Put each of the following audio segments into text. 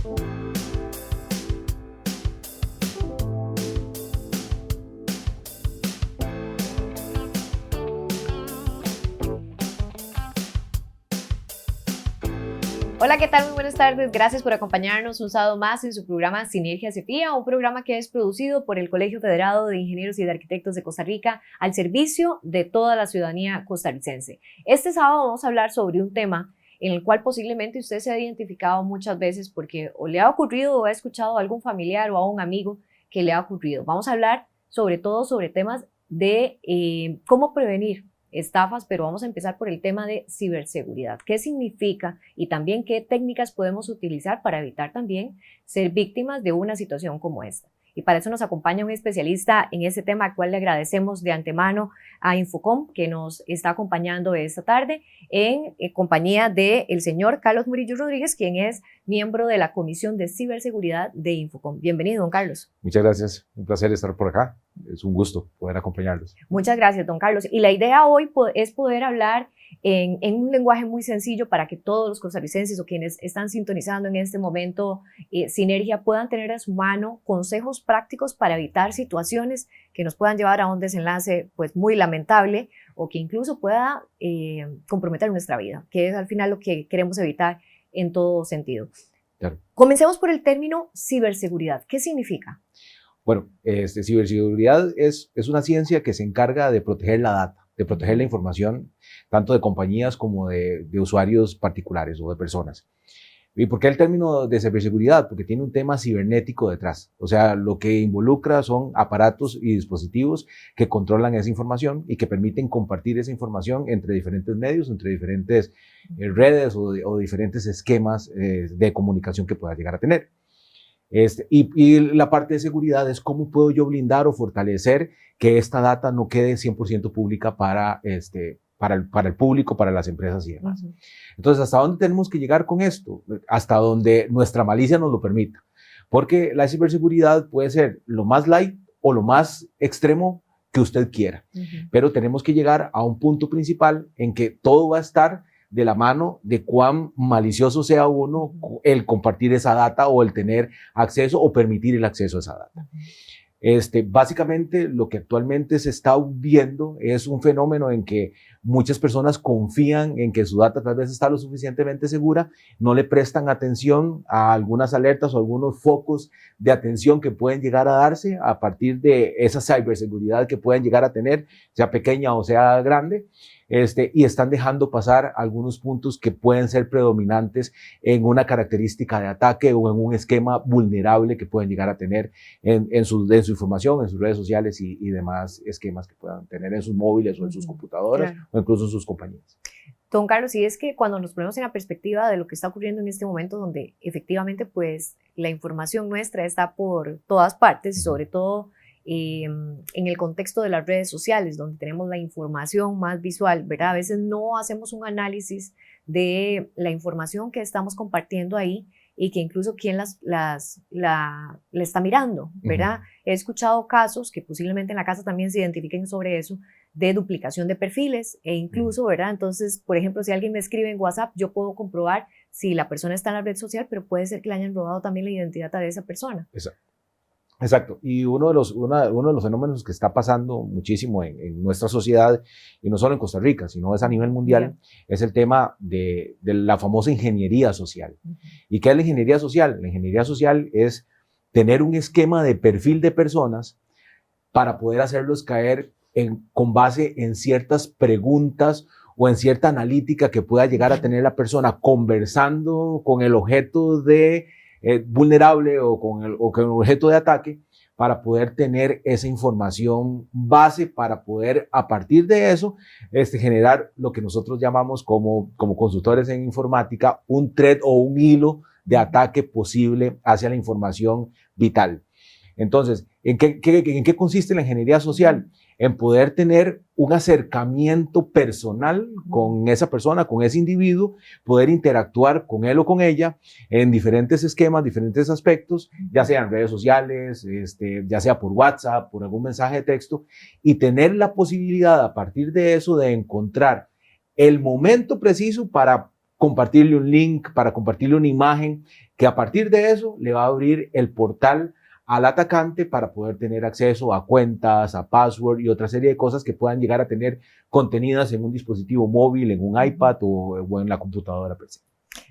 Hola, ¿qué tal? Muy buenas tardes. Gracias por acompañarnos un sábado más en su programa Sinergia CEPIA, un programa que es producido por el Colegio Federado de Ingenieros y de Arquitectos de Costa Rica al servicio de toda la ciudadanía costarricense. Este sábado vamos a hablar sobre un tema en el cual posiblemente usted se ha identificado muchas veces porque o le ha ocurrido o ha escuchado a algún familiar o a un amigo que le ha ocurrido. Vamos a hablar sobre todo sobre temas de cómo prevenir estafas, pero vamos a empezar por el tema de ciberseguridad. ¿Qué significa y también qué técnicas podemos utilizar para evitar también ser víctimas de una situación como esta? Y para eso nos acompaña un especialista en ese tema, al cual le agradecemos de antemano a Infocom, que nos está acompañando esta tarde en compañía del señor Carlos Murillo Rodríguez, quien es miembro de la Comisión de Ciberseguridad de Infocom. Bienvenido, don Carlos. Muchas gracias, un placer estar por acá. Es un gusto poder acompañarlos. Muchas gracias, don Carlos. Y la idea hoy es poder hablar en un lenguaje muy sencillo para que todos los costarricenses o quienes están sintonizando en este momento Sinergia puedan tener a su mano consejos prácticos para evitar situaciones que nos puedan llevar a un desenlace pues muy lamentable o que incluso pueda comprometer nuestra vida, que es al final lo que queremos evitar en todo sentido. Claro. Comencemos por el término ciberseguridad. ¿Qué significa? Bueno, ciberseguridad es una ciencia que se encarga de proteger la data, de proteger la información, tanto de compañías como de usuarios particulares o de personas. ¿Y por qué el término de ciberseguridad? Porque tiene un tema cibernético detrás. O sea, lo que involucra son aparatos y dispositivos que controlan esa información y que permiten compartir esa información entre diferentes medios, entre diferentes redes o diferentes esquemas de comunicación que pueda llegar a tener. Y la parte de seguridad es cómo puedo yo blindar o fortalecer que esta data no quede 100% pública para el público, para las empresas y demás. Uh-huh. Entonces, ¿hasta dónde tenemos que llegar con esto? Hasta donde nuestra malicia nos lo permita. Porque la ciberseguridad puede ser lo más light o lo más extremo que usted quiera. Uh-huh. Pero tenemos que llegar a un punto principal en que todo va a estar de la mano de cuán malicioso sea uno el compartir esa data o el tener acceso o permitir el acceso a esa data. Básicamente lo que actualmente se está viendo es un fenómeno en que muchas personas confían en que su data tal vez está lo suficientemente segura, no le prestan atención a algunas alertas o algunos focos de atención que pueden llegar a darse a partir de esa ciberseguridad que pueden llegar a tener, sea pequeña o sea grande. Y están dejando pasar algunos puntos que pueden ser predominantes en una característica de ataque o en un esquema vulnerable que pueden llegar a tener en su información, en sus redes sociales y demás esquemas que puedan tener en sus móviles o en sus computadoras, claro, o incluso en sus compañías. Don Carlos, y es que cuando nos ponemos en la perspectiva de lo que está ocurriendo en este momento, donde efectivamente pues la información nuestra está por todas partes, sobre todo en el contexto de las redes sociales, donde tenemos la información más visual, ¿verdad? A veces no hacemos un análisis de la información que estamos compartiendo ahí y que incluso quién la está mirando, ¿verdad? Uh-huh. He escuchado casos que posiblemente en la casa también se identifiquen sobre eso, de duplicación de perfiles e incluso, ¿verdad? Entonces, por ejemplo, si alguien me escribe en WhatsApp, yo puedo comprobar si la persona está en la red social, pero puede ser que le hayan robado también la identidad de esa persona. Exacto, y uno de los fenómenos que está pasando muchísimo en nuestra sociedad, y no solo en Costa Rica, sino es a nivel mundial, es el tema de la famosa ingeniería social. Uh-huh. ¿Y qué es la ingeniería social? La ingeniería social es tener un esquema de perfil de personas para poder hacerlos caer con base en ciertas preguntas o en cierta analítica que pueda llegar a tener la persona conversando con el objeto de vulnerable o con el objeto de ataque, para poder tener esa información base para poder a partir de eso generar lo que nosotros llamamos como consultores en informática un thread o un hilo de ataque posible hacia la información vital. Entonces, ¿en qué consiste la ingeniería social? En poder tener un acercamiento personal con esa persona, con ese individuo, poder interactuar con él o con ella en diferentes esquemas, diferentes aspectos, ya sean redes sociales, ya sea por WhatsApp, por algún mensaje de texto, y tener la posibilidad a partir de eso de encontrar el momento preciso para compartirle un link, para compartirle una imagen, que a partir de eso le va a abrir el portal al atacante para poder tener acceso a cuentas, a password y otra serie de cosas que puedan llegar a tener contenidas en un dispositivo móvil, en un iPad o en la computadora per se.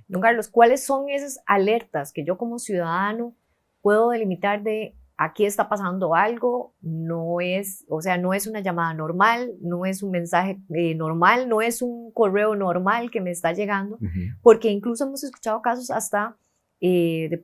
Don Carlos, ¿cuáles son esas alertas que yo como ciudadano puedo delimitar de aquí está pasando algo? No es una llamada normal, no es un mensaje normal, no es un correo normal que me está llegando, porque incluso hemos escuchado casos hasta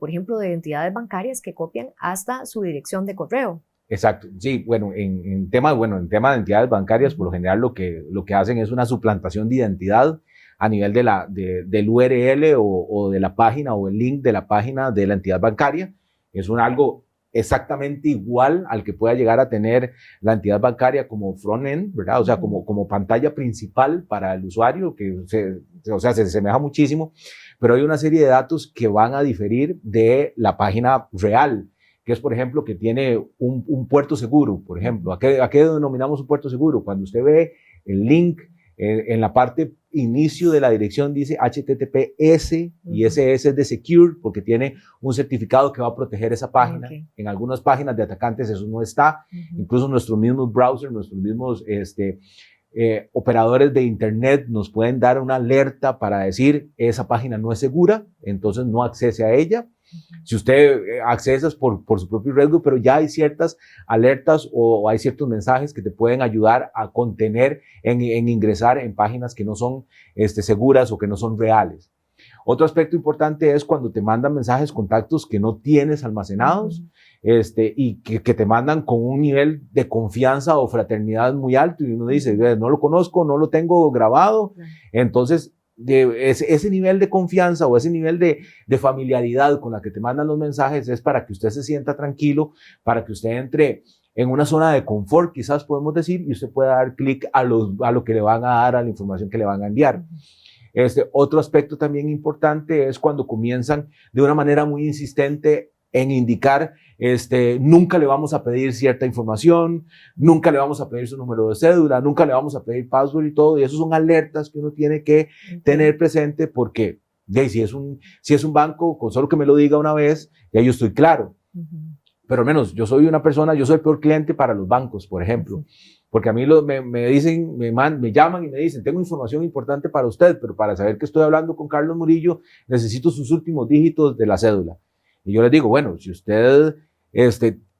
por ejemplo, de entidades bancarias que copian hasta su dirección de correo. Exacto, sí, bueno, en tema de entidades bancarias, por lo general lo que hacen es una suplantación de identidad a nivel del URL o de la página o el link de la página de la entidad bancaria. Es algo exactamente igual al que pueda llegar a tener la entidad bancaria como front-end, ¿verdad? O sea, como pantalla principal para el usuario, que se asemeja muchísimo, pero hay una serie de datos que van a diferir de la página real, que es, por ejemplo, que tiene un puerto seguro, por ejemplo. ¿A qué denominamos un puerto seguro? Cuando usted ve el link en la parte inicio de la dirección dice HTTPS y ese S es de secure porque tiene un certificado que va a proteger esa página. En algunas páginas de atacantes eso no está. Incluso nuestros mismos browsers, nuestros mismos operadores de internet nos pueden dar una alerta para decir esa página no es segura, entonces no accese a ella. Si usted accesas por su propio riesgo, pero ya hay ciertas alertas o hay ciertos mensajes que te pueden ayudar a contener en ingresar en páginas que no son seguras o que no son reales. Otro aspecto importante es cuando te mandan mensajes, contactos que no tienes almacenados y que te mandan con un nivel de confianza o fraternidad muy alto y uno dice, no lo conozco, no lo tengo grabado, entonces ese nivel de confianza o ese nivel de familiaridad con la que te mandan los mensajes es para que usted se sienta tranquilo, para que usted entre en una zona de confort, quizás podemos decir, y usted pueda dar clic a lo que le van a dar, a la información que le van a enviar. Otro aspecto también importante es cuando comienzan de una manera muy insistente en indicar, nunca le vamos a pedir cierta información, nunca le vamos a pedir su número de cédula, nunca le vamos a pedir password y todo, y eso son alertas que uno tiene que tener presente porque si es un banco, con solo que me lo diga una vez, ya yo estoy claro. Pero al menos yo soy el peor cliente para los bancos, por ejemplo. Porque a mí me dicen, me llaman y me dicen, tengo información importante para usted, pero para saber que estoy hablando con Carlos Murillo, necesito sus últimos dígitos de la cédula. Y yo les digo, bueno, si usted,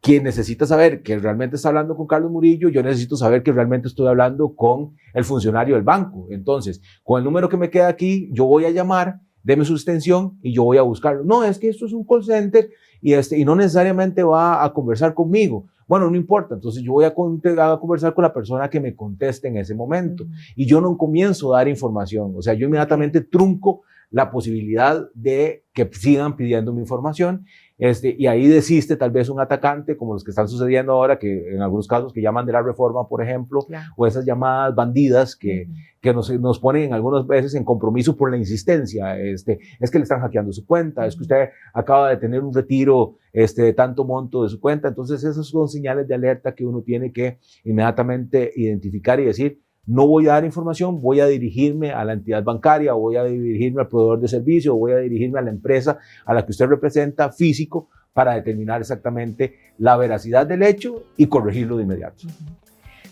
quien necesita saber que realmente está hablando con Carlos Murillo, yo necesito saber que realmente estoy hablando con el funcionario del banco. Entonces, con el número que me queda aquí, yo voy a llamar, deme su extensión y yo voy a buscarlo. No, es que esto es un call center y no necesariamente va a conversar conmigo. Bueno, no importa, entonces yo voy a conversar con la persona que me conteste en ese momento y yo no comienzo a dar información, o sea, yo inmediatamente trunco la posibilidad de que sigan pidiendo mi información y ahí desiste tal vez un atacante como los que están sucediendo ahora, que en algunos casos que llaman de la reforma, por ejemplo, o esas llamadas bandidas que nos ponen en algunas veces en compromiso por la insistencia, es que le están hackeando su cuenta, es que usted acaba de tener un retiro de tanto monto de su cuenta, entonces esas son señales de alerta que uno tiene que inmediatamente identificar y decir, no voy a dar información, voy a dirigirme a la entidad bancaria, voy a dirigirme al proveedor de servicio, voy a dirigirme a la empresa a la que usted representa físico para determinar exactamente la veracidad del hecho y corregirlo de inmediato.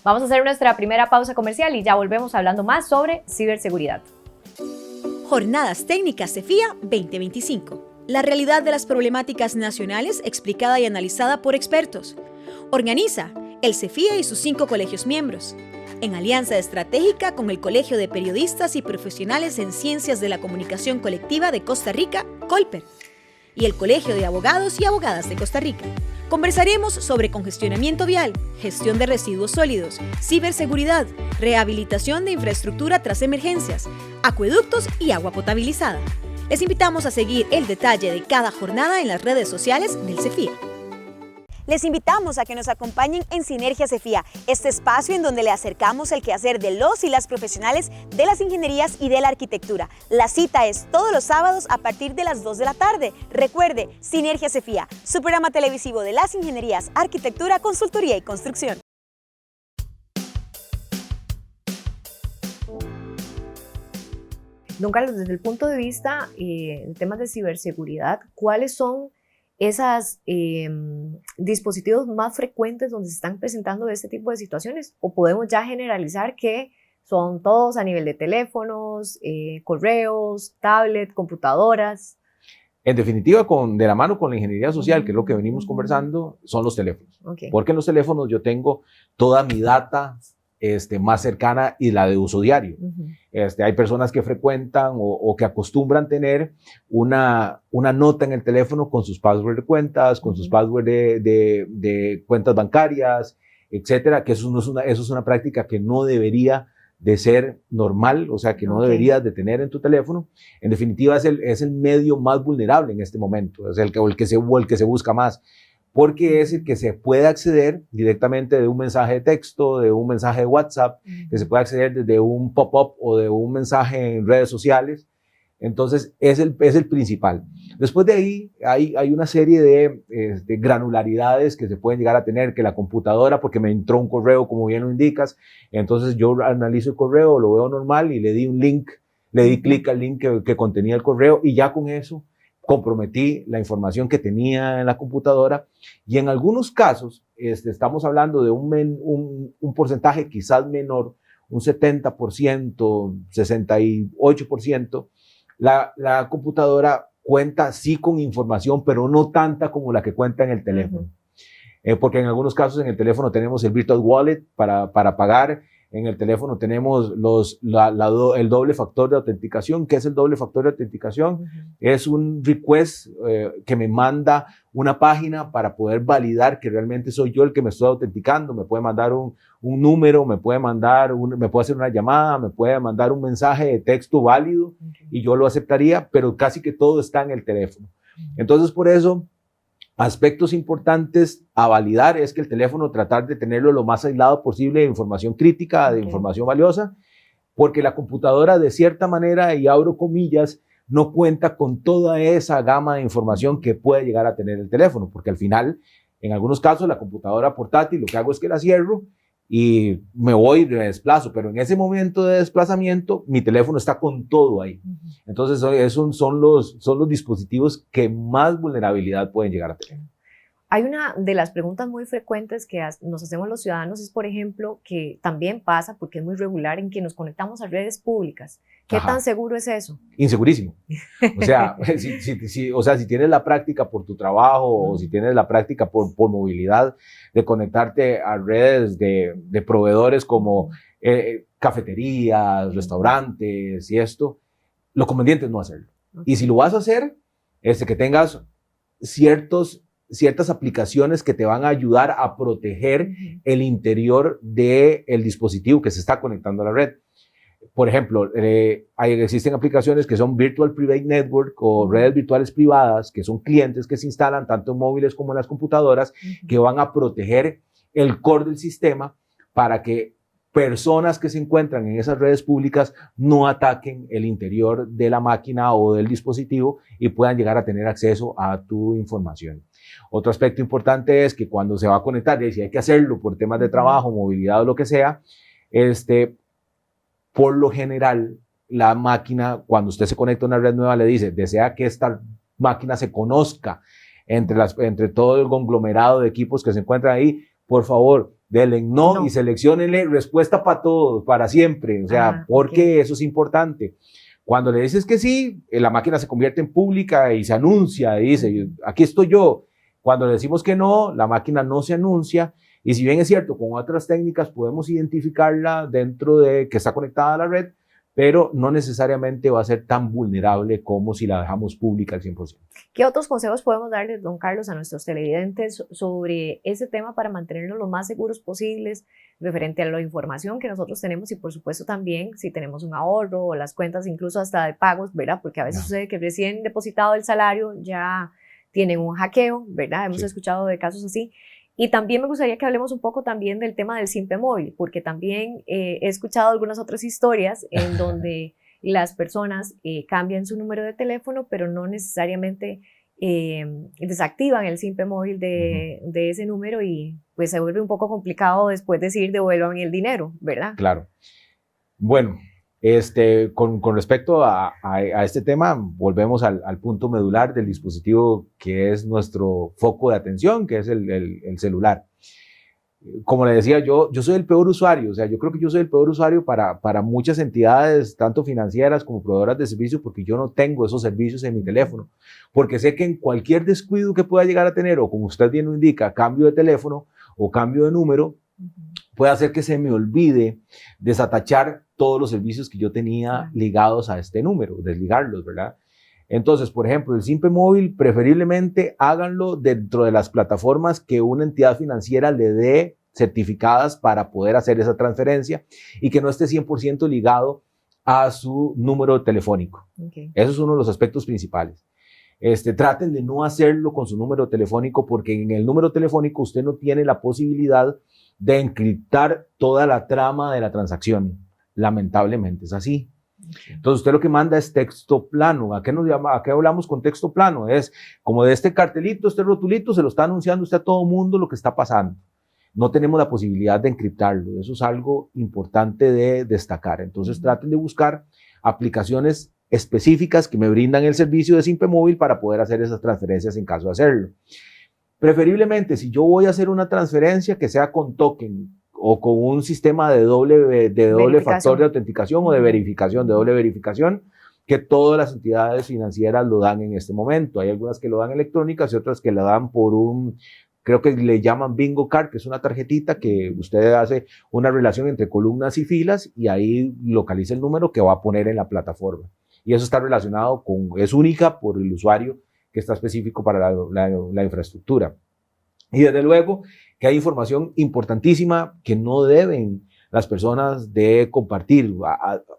Vamos a hacer nuestra primera pausa comercial y ya volvemos hablando más sobre ciberseguridad. Jornadas Técnicas CEFIA 2025. La realidad de las problemáticas nacionales explicada y analizada por expertos. Organiza el CEFIA y sus 5 colegios miembros, en alianza estratégica con el Colegio de Periodistas y Profesionales en Ciencias de la Comunicación Colectiva de Costa Rica, COLPER, y el Colegio de Abogados y Abogadas de Costa Rica. Conversaremos sobre congestionamiento vial, gestión de residuos sólidos, ciberseguridad, rehabilitación de infraestructura tras emergencias, acueductos y agua potabilizada. Les invitamos a seguir el detalle de cada jornada en las redes sociales del CEFIA. Les invitamos a que nos acompañen en Sinergia CEFIA, este espacio en donde le acercamos el quehacer de los y las profesionales de las ingenierías y de la arquitectura. La cita es todos los sábados a partir de las 2 de la tarde. Recuerde, Sinergia CEFIA, su programa televisivo de las ingenierías, arquitectura, consultoría y construcción. Don Carlos, desde el punto de vista en temas de ciberseguridad, ¿cuáles son esos dispositivos más frecuentes donde se están presentando este tipo de situaciones? ¿O podemos ya generalizar que son todos a nivel de teléfonos, correos, tablet, computadoras? En definitiva, de la mano con la ingeniería social, que es lo que venimos conversando, son los teléfonos. Okay. Porque en los teléfonos yo tengo toda mi data más cercana y la de uso diario. Hay personas que frecuentan o que acostumbran tener una nota en el teléfono con sus passwords de cuentas, con sus passwords de cuentas bancarias, etcétera, que eso es una práctica que no debería de ser normal, o sea, que no deberías de tener en tu teléfono. En definitiva, es el medio más vulnerable en este momento, es el que se busca más, porque es el que se puede acceder directamente de un mensaje de texto, de un mensaje de WhatsApp, que se puede acceder desde un pop-up o de un mensaje en redes sociales. Entonces, es el principal. Después de ahí, hay una serie de granularidades que se pueden llegar a tener, que la computadora, porque me entró un correo, como bien lo indicas, entonces yo analizo el correo, lo veo normal y le di un link, le di clic al link que contenía el correo y ya con eso comprometí la información que tenía en la computadora. Y en algunos casos, estamos hablando de un porcentaje quizás menor, un 70%, 68%, la computadora cuenta sí con información, pero no tanta como la que cuenta en el teléfono. Porque en algunos casos en el teléfono tenemos el Virtual Wallet para pagar, en el teléfono tenemos el doble factor de autenticación. ¿Qué es el doble factor de autenticación? Es un request que me manda una página para poder validar que realmente soy yo el que me estoy autenticando. Me puede mandar un número, me puede hacer una llamada, me puede mandar un mensaje de texto válido y yo lo aceptaría, pero casi que todo está en el teléfono. Entonces, por eso, aspectos importantes a validar es que el teléfono tratar de tenerlo lo más aislado posible de información crítica, de información valiosa, porque la computadora de cierta manera, y abro comillas, no cuenta con toda esa gama de información que puede llegar a tener el teléfono, porque al final, en algunos casos, la computadora portátil, lo que hago es que la cierro y me voy y me desplazo, pero en ese momento de desplazamiento, mi teléfono está con todo ahí. Entonces, esos son los dispositivos que más vulnerabilidad pueden llegar a tener. Hay una de las preguntas muy frecuentes que nos hacemos los ciudadanos es, por ejemplo, que también pasa, porque es muy regular, en que nos conectamos a redes públicas. ¿Qué tan seguro es eso? Insegurísimo. O sea, si tienes la práctica por tu trabajo o si tienes la práctica por movilidad de conectarte a redes de proveedores como cafeterías, restaurantes y esto, lo conveniente es no hacerlo. Y si lo vas a hacer, que tengas ciertas aplicaciones que te van a ayudar a proteger el interior del dispositivo que se está conectando a la red. Por ejemplo, existen aplicaciones que son Virtual Private Network o redes virtuales privadas, que son clientes que se instalan tanto en móviles como en las computadoras, que van a proteger el core del sistema para que personas que se encuentran en esas redes públicas no ataquen el interior de la máquina o del dispositivo y puedan llegar a tener acceso a tu información. Otro aspecto importante es que cuando se va a conectar, y si hay que hacerlo por temas de trabajo, movilidad o lo que sea, por lo general, la máquina, cuando usted se conecta a una red nueva, le dice, desea que esta máquina se conozca entre todo el conglomerado de equipos que se encuentran ahí, por favor, denle no y selecciónenle respuesta para todos, para siempre, o sea, porque eso es importante. Cuando le dices que sí, la máquina se convierte en pública y se anuncia, y dice, aquí estoy yo. Cuando le decimos que no, la máquina no se anuncia. Y si bien es cierto, con otras técnicas podemos identificarla dentro de que está conectada a la red, pero no necesariamente va a ser tan vulnerable como si la dejamos pública al 100%. ¿Qué otros consejos podemos darles, don Carlos, a nuestros televidentes sobre ese tema para mantenernos lo más seguros posibles referente a la información que nosotros tenemos y por supuesto también si tenemos un ahorro o las cuentas incluso hasta de pagos, ¿verdad? Porque a veces sucede que recién depositado el salario ya tienen un hackeo, ¿verdad? Hemos escuchado de casos así. Y también me gustaría que hablemos un poco también del tema del simpe móvil, porque también he escuchado algunas otras historias en donde las personas cambian su número de teléfono, pero no necesariamente desactivan el simpe móvil de ese número y pues se vuelve un poco complicado después decir devuelvan el dinero, ¿verdad? Claro. Bueno, Con respecto a este tema, volvemos al punto medular del dispositivo que es nuestro foco de atención, que es el celular. Como le decía, yo soy el peor usuario, o sea, yo creo que yo soy el peor usuario para muchas entidades, tanto financieras como proveedoras de servicios, porque yo no tengo esos servicios en mi teléfono, porque sé que en cualquier descuido que pueda llegar a tener, o como usted bien lo indica, cambio de teléfono o cambio de número, puede hacer que se me olvide desatachar todos los servicios que yo tenía ligados a este número, desligarlos, ¿verdad? Entonces, por ejemplo, el Simpe Móvil, preferiblemente háganlo dentro de las plataformas que una entidad financiera le dé certificadas para poder hacer esa transferencia y que no esté 100% ligado a su número telefónico. Okay. Eso es uno de los aspectos principales. Traten de no hacerlo con su número telefónico, porque en el número telefónico usted no tiene la posibilidad de encriptar toda la trama de la transacción. Lamentablemente es así. Entonces usted lo que manda es texto plano. ¿A qué nos llama? ¿A qué hablamos con texto plano? Es como de este cartelito, este rotulito, se lo está anunciando usted a todo mundo lo que está pasando. No tenemos la posibilidad de encriptarlo. Eso es algo importante de destacar. Entonces traten de buscar aplicaciones específicas que me brindan el servicio de Simpe Móvil para poder hacer esas transferencias en caso de hacerlo. Preferiblemente, si yo voy a hacer una transferencia, que sea con token o con un sistema de doble factor de autenticación o de verificación, de doble verificación, que todas las entidades financieras lo dan en este momento. Hay algunas que lo dan electrónicas y otras que lo dan por creo que le llaman Bingo Card, que es una tarjetita que usted hace una relación entre columnas y filas y ahí localiza el número que va a poner en la plataforma. Y eso está relacionado es única por el usuario que está específico para la infraestructura. Y desde luego que hay información importantísima que no deben las personas de compartir.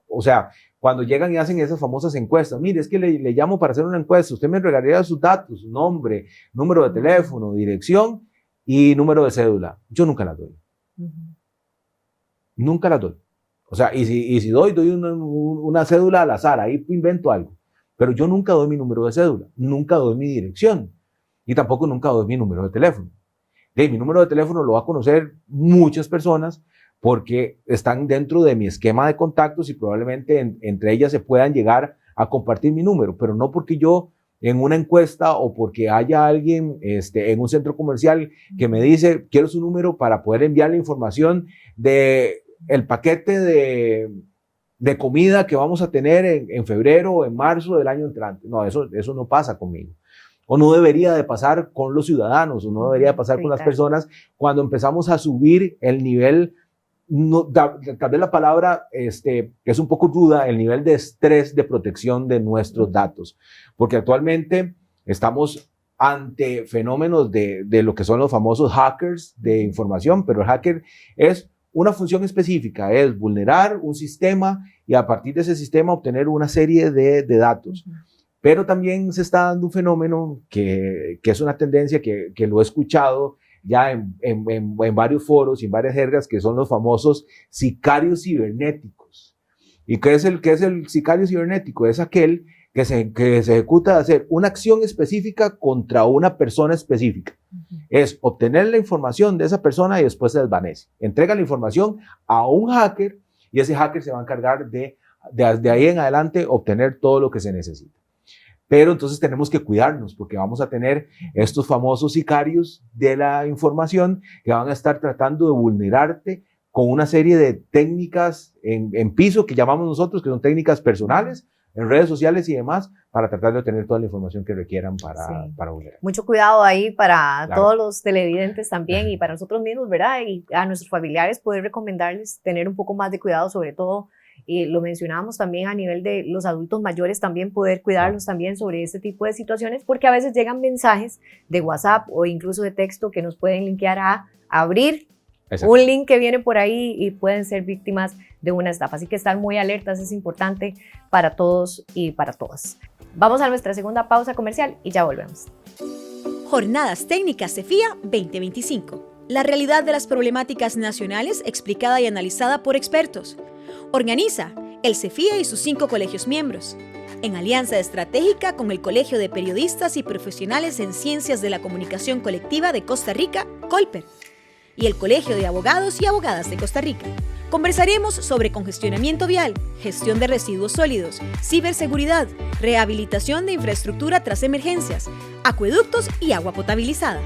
O sea, cuando llegan y hacen esas famosas encuestas, mire, es que le llamo para hacer una encuesta, usted me regalaría sus datos, su nombre, número de teléfono, dirección y número de cédula. Yo nunca las doy. Nunca las doy. O sea, y si doy una cédula al azar, ahí invento algo. Pero yo nunca doy mi número de cédula, nunca doy mi dirección y tampoco nunca doy mi número de teléfono. Mi número de teléfono lo va a conocer muchas personas porque están dentro de mi esquema de contactos y probablemente entre ellas se puedan llegar a compartir mi número, pero no porque yo en una encuesta o porque haya alguien en un centro comercial que me dice quiero su número para poder enviarle información de el paquete de comida que vamos a tener en febrero o en marzo del año entrante. No, eso no pasa conmigo. O no debería de pasar con los ciudadanos, o no debería de pasar con las personas cuando empezamos a subir el nivel, tal vez la palabra que es un poco ruda, el nivel de estrés de protección de nuestros datos. Porque actualmente estamos ante fenómenos de lo que son los famosos hackers de información, pero el hacker es una función específica, es vulnerar un sistema y a partir de ese sistema obtener una serie de datos. Pero también se está dando un fenómeno que es una tendencia que lo he escuchado ya en varios foros y en varias jergas, que son los famosos sicarios cibernéticos. ¿Y qué es el sicario cibernético? Es aquel que se ejecuta de hacer una acción específica contra una persona específica. Es obtener la información de esa persona y después se desvanece. Entrega la información a un hacker y ese hacker se va a encargar de ahí en adelante obtener todo lo que se necesita. Pero entonces tenemos que cuidarnos porque vamos a tener estos famosos sicarios de la información que van a estar tratando de vulnerarte con una serie de técnicas en piso que llamamos nosotros, que son técnicas personales, en redes sociales y demás, para tratar de obtener toda la información que requieran para vulnerar. Mucho cuidado ahí para todos los televidentes también y para nosotros mismos, ¿verdad? Y a nuestros familiares poder recomendarles tener un poco más de cuidado, sobre todo. Y lo mencionábamos también a nivel de los adultos mayores, también poder cuidarlos también sobre este tipo de situaciones, porque a veces llegan mensajes de WhatsApp o incluso de texto que nos pueden linkear a abrir un link que viene por ahí y pueden ser víctimas de una estafa. Así que estar muy alertas es importante para todos y para todas. Vamos a nuestra segunda pausa comercial y ya volvemos. Jornadas Técnicas CEFIA 2025. La realidad de las problemáticas nacionales explicada y analizada por expertos. Organiza el CEFIA y sus 5 colegios miembros, en alianza estratégica con el Colegio de Periodistas y Profesionales en Ciencias de la Comunicación Colectiva de Costa Rica, COLPER. y el Colegio de Abogados y Abogadas de Costa Rica. Conversaremos sobre congestionamiento vial, gestión de residuos sólidos, ciberseguridad, rehabilitación de infraestructura tras emergencias, acueductos y agua potabilizada.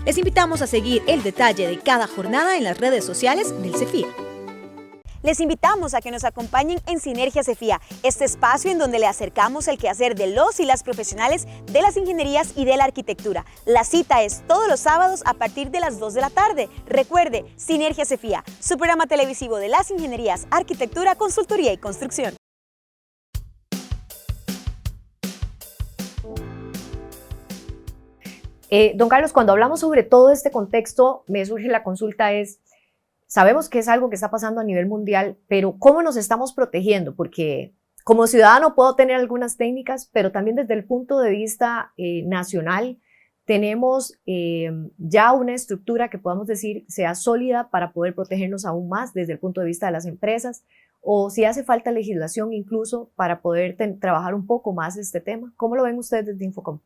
Les invitamos a seguir el detalle de cada jornada en las redes sociales del CEFIA. Les invitamos a que nos acompañen en Sinergia CEFIA, este espacio en donde le acercamos el quehacer de los y las profesionales de las ingenierías y de la arquitectura. La cita es todos los sábados a partir de las 2 de la tarde. Recuerde, Sinergia CEFIA, su programa televisivo de las ingenierías, arquitectura, consultoría y construcción. Don Carlos, cuando hablamos sobre todo este contexto, me surge la consulta sabemos que es algo que está pasando a nivel mundial, pero ¿cómo nos estamos protegiendo? Porque como ciudadano puedo tener algunas técnicas, pero también desde el punto de vista nacional tenemos ya una estructura que podamos decir sea sólida para poder protegernos aún más desde el punto de vista de las empresas, o si hace falta legislación incluso para poder trabajar un poco más este tema. ¿Cómo lo ven ustedes desde Infocom?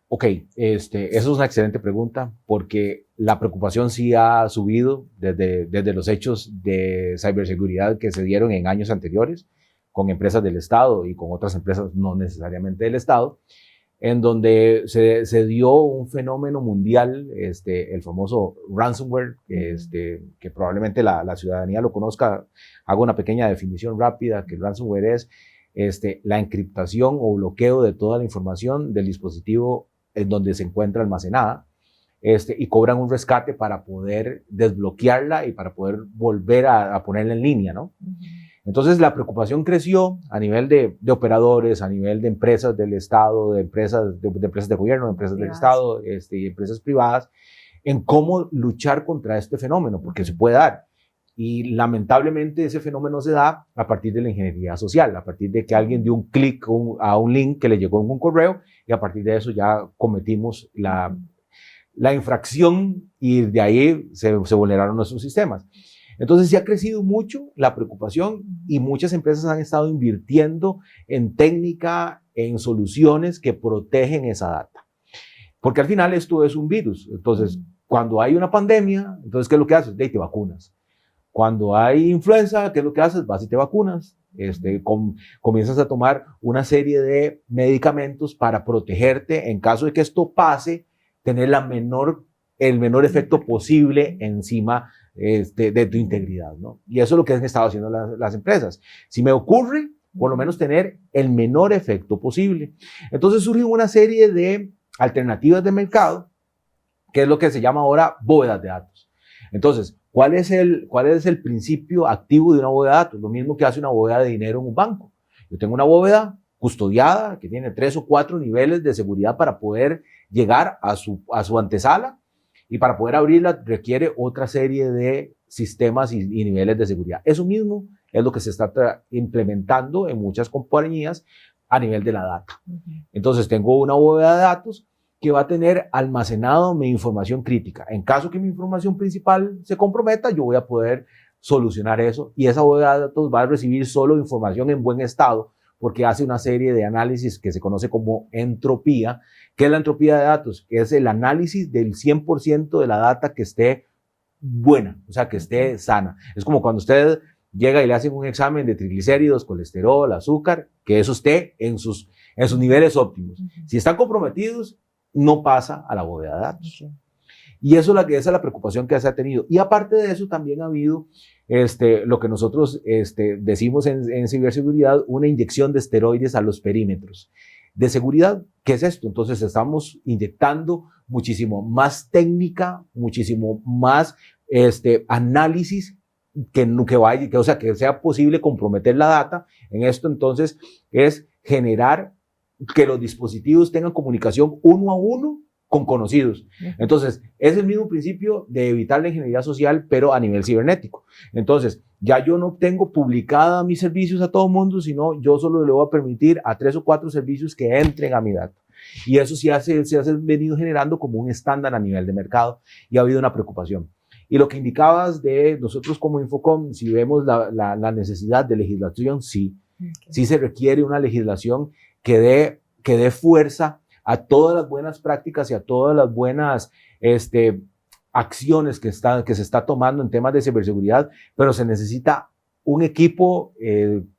Ok, eso es una excelente pregunta porque la preocupación sí ha subido desde los hechos de ciberseguridad que se dieron en años anteriores con empresas del Estado y con otras empresas no necesariamente del Estado, en donde se dio un fenómeno mundial, el famoso ransomware, que probablemente la ciudadanía lo conozca. Hago una pequeña definición rápida, que el ransomware es la encriptación o bloqueo de toda la información del dispositivo en donde se encuentra almacenada, y cobran un rescate para poder desbloquearla y para poder volver a ponerla en línea, ¿no? Entonces la preocupación creció a nivel de operadores, a nivel de empresas del Estado, de empresas de gobierno, de empresas del Estado, y empresas privadas, en cómo luchar contra este fenómeno, porque se puede dar. Y lamentablemente ese fenómeno se da a partir de la ingeniería social, a partir de que alguien dio un clic a un link que le llegó en un correo y a partir de eso ya cometimos la infracción y de ahí se vulneraron nuestros sistemas. Entonces sí ha crecido mucho la preocupación y muchas empresas han estado invirtiendo en técnica, en soluciones que protegen esa data. Porque al final esto es un virus. Entonces, cuando hay una pandemia, entonces ¿qué es lo que haces? Te vacunas. Cuando hay influenza, ¿qué es lo que haces? Vas y te vacunas. Comienzas a tomar una serie de medicamentos para protegerte en caso de que esto pase, tener el menor efecto posible encima de tu integridad, ¿no? Y eso es lo que han estado haciendo las empresas. Si me ocurre, por lo menos tener el menor efecto posible. Entonces surgen una serie de alternativas de mercado, que es lo que se llama ahora bóvedas de datos. Entonces, ¿cuál es el principio activo de una bóveda de datos? Lo mismo que hace una bóveda de dinero en un banco. Yo tengo una bóveda custodiada que tiene 3 o 4 niveles de seguridad para poder llegar a su antesala, y para poder abrirla requiere otra serie de sistemas y niveles de seguridad. Eso mismo es lo que se está implementando en muchas compañías a nivel de la data. Entonces tengo una bóveda de datos que va a tener almacenado mi información crítica. En caso que mi información principal se comprometa, yo voy a poder solucionar eso, y esa bóveda de datos va a recibir solo información en buen estado porque hace una serie de análisis que se conoce como entropía. ¿Qué es la entropía de datos? Que es el análisis del 100% de la data que esté buena, o sea, que esté sana. Es como cuando usted llega y le hacen un examen de triglicéridos, colesterol, azúcar, que eso esté en sus niveles óptimos. Si están comprometidos, no pasa a la bóveda de datos. Y esa es la preocupación que se ha tenido. Y aparte de eso, también ha habido lo que nosotros decimos en ciberseguridad, una inyección de esteroides a los perímetros de seguridad. ¿Qué es esto? Entonces estamos inyectando muchísimo más técnica, muchísimo más análisis que sea posible comprometer la data. En esto entonces es generar que los dispositivos tengan comunicación uno a uno con conocidos. Entonces, es el mismo principio de evitar la ingeniería social, pero a nivel cibernético. Entonces, ya yo no tengo publicada mis servicios a todo el mundo, sino yo solo le voy a permitir a 3 o 4 servicios que entren a mi data. Y eso se ha venido generando como un estándar a nivel de mercado, y ha habido una preocupación. Y lo que indicabas de nosotros como Infocom, si vemos la necesidad de legislación, sí se requiere una legislación que dé fuerza a todas las buenas prácticas y a todas las buenas acciones que se está tomando en temas de ciberseguridad, pero se necesita un equipo,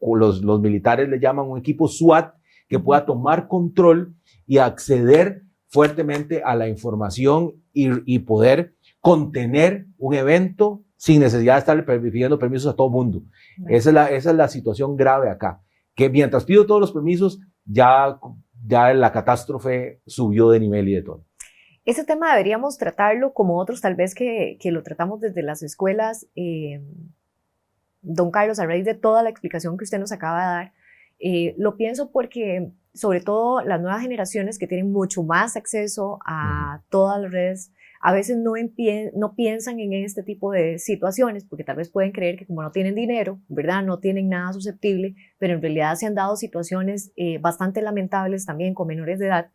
los militares le llaman un equipo SWAT, que pueda tomar control y acceder fuertemente a la información y poder contener un evento sin necesidad de estar pidiendo permisos a todo mundo. Esa es la situación grave acá, que mientras pido todos los permisos, ya la catástrofe subió de nivel y de todo. Ese tema deberíamos tratarlo como otros tal vez que lo tratamos desde las escuelas. Don Carlos, a raíz de toda la explicación que usted nos acaba de dar, lo pienso porque sobre todo las nuevas generaciones que tienen mucho más acceso a todas las redes, a veces no piensan en este tipo de situaciones porque tal vez pueden creer que como no tienen dinero, ¿verdad? No tienen nada susceptible, pero en realidad se han dado situaciones bastante lamentables también con menores de edad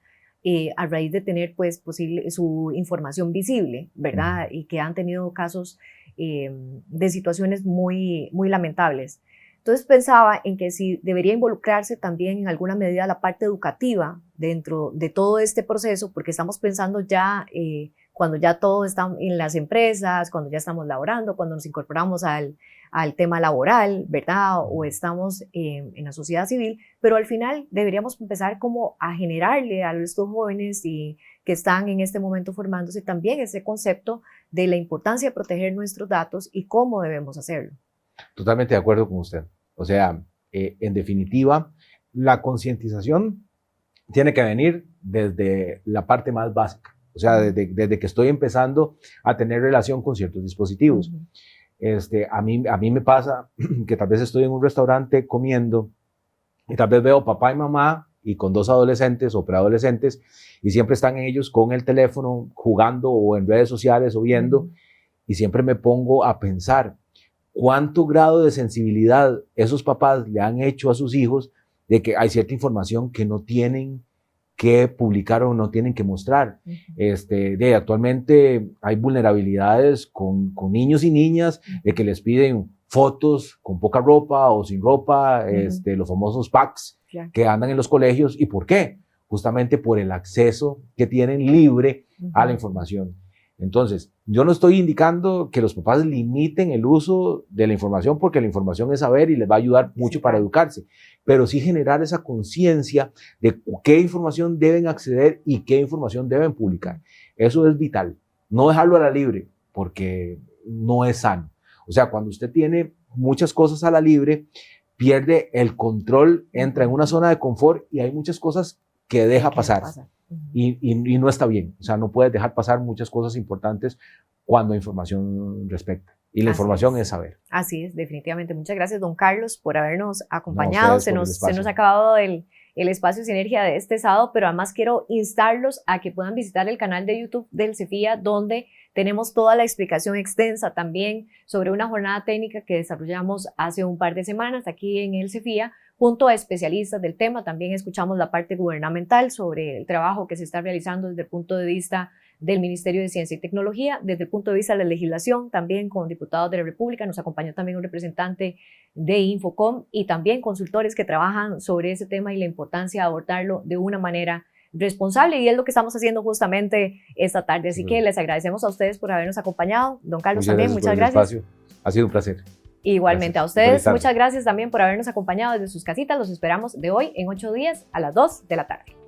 a raíz de tener pues su información visible, ¿verdad? Y que han tenido casos de situaciones muy, muy lamentables. Entonces pensaba en que si debería involucrarse también en alguna medida la parte educativa dentro de todo este proceso, porque estamos pensando ya cuando ya todo está en las empresas, cuando ya estamos laborando, cuando nos incorporamos al tema laboral, ¿verdad? O estamos en la sociedad civil, pero al final deberíamos empezar como a generarle a estos jóvenes que están en este momento formándose también ese concepto de la importancia de proteger nuestros datos y cómo debemos hacerlo. Totalmente de acuerdo con usted. O sea, en definitiva, la concientización tiene que venir desde la parte más básica. O sea, desde que estoy empezando a tener relación con ciertos dispositivos. A mí me pasa que tal vez estoy en un restaurante comiendo y tal vez veo papá y mamá y con 2 adolescentes o preadolescentes y siempre están ellos con el teléfono jugando o en redes sociales o viendo y siempre me pongo a pensar cuánto grado de sensibilidad esos papás le han hecho a sus hijos de que hay cierta información que no tienen que publicar o no tienen que mostrar. Actualmente hay vulnerabilidades con niños y niñas de que les piden fotos con poca ropa o sin ropa, los famosos packs que andan en los colegios. ¿Y por qué? Justamente por el acceso que tienen libre a la información. Entonces, yo no estoy indicando que los papás limiten el uso de la información porque la información es saber y les va a ayudar mucho para educarse, pero sí generar esa conciencia de qué información deben acceder y qué información deben publicar. Eso es vital. No dejarlo a la libre porque no es sano. O sea, cuando usted tiene muchas cosas a la libre, pierde el control, entra en una zona de confort y hay muchas cosas que deja pasar. Y no está bien. O sea, no puedes dejar pasar muchas cosas importantes cuando hay información respecta. Y la información es saber. Así es, definitivamente. Muchas gracias, don Carlos, por habernos acompañado. Se nos ha acabado el espacio Sinergia de este sábado, pero además quiero instarlos a que puedan visitar el canal de YouTube del CEFIA, donde tenemos toda la explicación extensa también sobre una jornada técnica que desarrollamos hace un par de semanas aquí en el CEFIA, junto a especialistas del tema. También escuchamos la parte gubernamental sobre el trabajo que se está realizando desde el punto de vista del Ministerio de Ciencia y Tecnología, desde el punto de vista de la legislación, también con diputados de la República. Nos acompañó también un representante de Infocom y también consultores que trabajan sobre ese tema y la importancia de abordarlo de una manera responsable, y es lo que estamos haciendo justamente esta tarde. Así que les agradecemos a ustedes por habernos acompañado. Don Carlos, también, muchas gracias. Ha sido un placer. Igualmente a ustedes, muchas gracias también por habernos acompañado desde sus casitas. Los esperamos de hoy en 8 días a las 2 de la tarde.